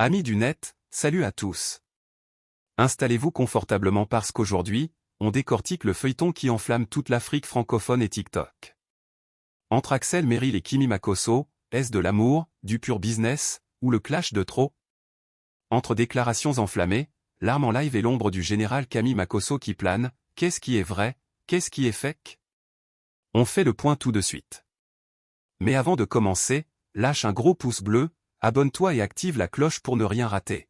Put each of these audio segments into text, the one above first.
Amis du net, salut à tous. Installez-vous confortablement parce qu'aujourd'hui, on décortique le feuilleton qui enflamme toute l'Afrique francophone et TikTok. Entre Axel Merrill et Kimi Makosso, est-ce de l'amour, du pur business, ou le clash de trop? Entre déclarations enflammées, l'arme en live et l'ombre du général Camille Makosso qui plane, qu'est-ce qui est vrai, qu'est-ce qui est fake? On fait le point tout de suite. Mais avant de commencer, lâche un gros pouce bleu, abonne-toi et active la cloche pour ne rien rater.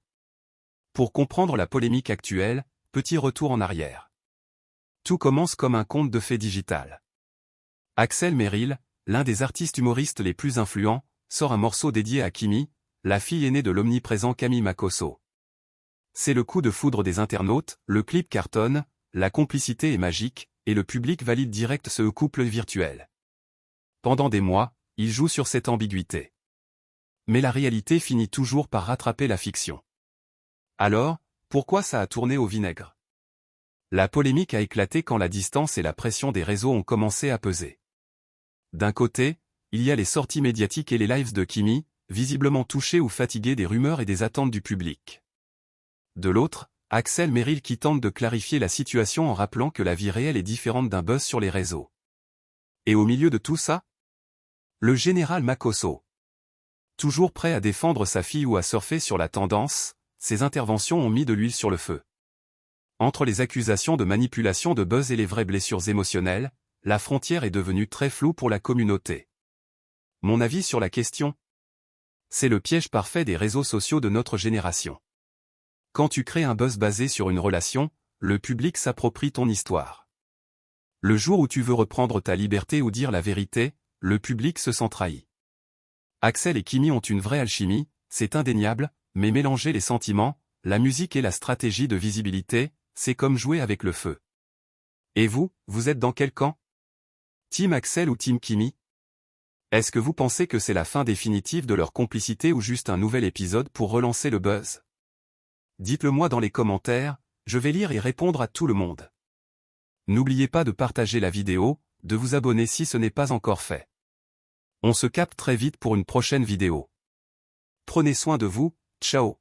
Pour comprendre la polémique actuelle, petit retour en arrière. Tout commence comme un conte de fées digital. Axel Merrill, l'un des artistes humoristes les plus influents, sort un morceau dédié à Kimi, la fille aînée de l'omniprésent Camille Makosso. C'est le coup de foudre des internautes, le clip cartonne, la complicité est magique, et le public valide direct ce couple virtuel. Pendant des mois, il joue sur cette ambiguïté. Mais la réalité finit toujours par rattraper la fiction. Alors, pourquoi ça a tourné au vinaigre? La polémique a éclaté quand la distance et la pression des réseaux ont commencé à peser. D'un côté, il y a les sorties médiatiques et les lives de Kimi, visiblement touchés ou fatigués des rumeurs et des attentes du public. De l'autre, Axel Merrill qui tente de clarifier la situation en rappelant que la vie réelle est différente d'un buzz sur les réseaux. Et au milieu de tout ça, le général Makosso. Toujours prêt à défendre sa fille ou à surfer sur la tendance, ses interventions ont mis de l'huile sur le feu. Entre les accusations de manipulation de buzz et les vraies blessures émotionnelles, la frontière est devenue très floue pour la communauté. Mon avis sur la question? C'est le piège parfait des réseaux sociaux de notre génération. Quand tu crées un buzz basé sur une relation, le public s'approprie ton histoire. Le jour où tu veux reprendre ta liberté ou dire la vérité, le public se sent trahi. Axel et Kimi ont une vraie alchimie, c'est indéniable, mais mélanger les sentiments, la musique et la stratégie de visibilité, c'est comme jouer avec le feu. Et vous, vous êtes dans quel camp? Team Axel ou Team Kimi? Est-ce que vous pensez que c'est la fin définitive de leur complicité ou juste un nouvel épisode pour relancer le buzz? Dites-le moi dans les commentaires, je vais lire et répondre à tout le monde. N'oubliez pas de partager la vidéo, de vous abonner si ce n'est pas encore fait. On se capte très vite pour une prochaine vidéo. Prenez soin de vous, ciao.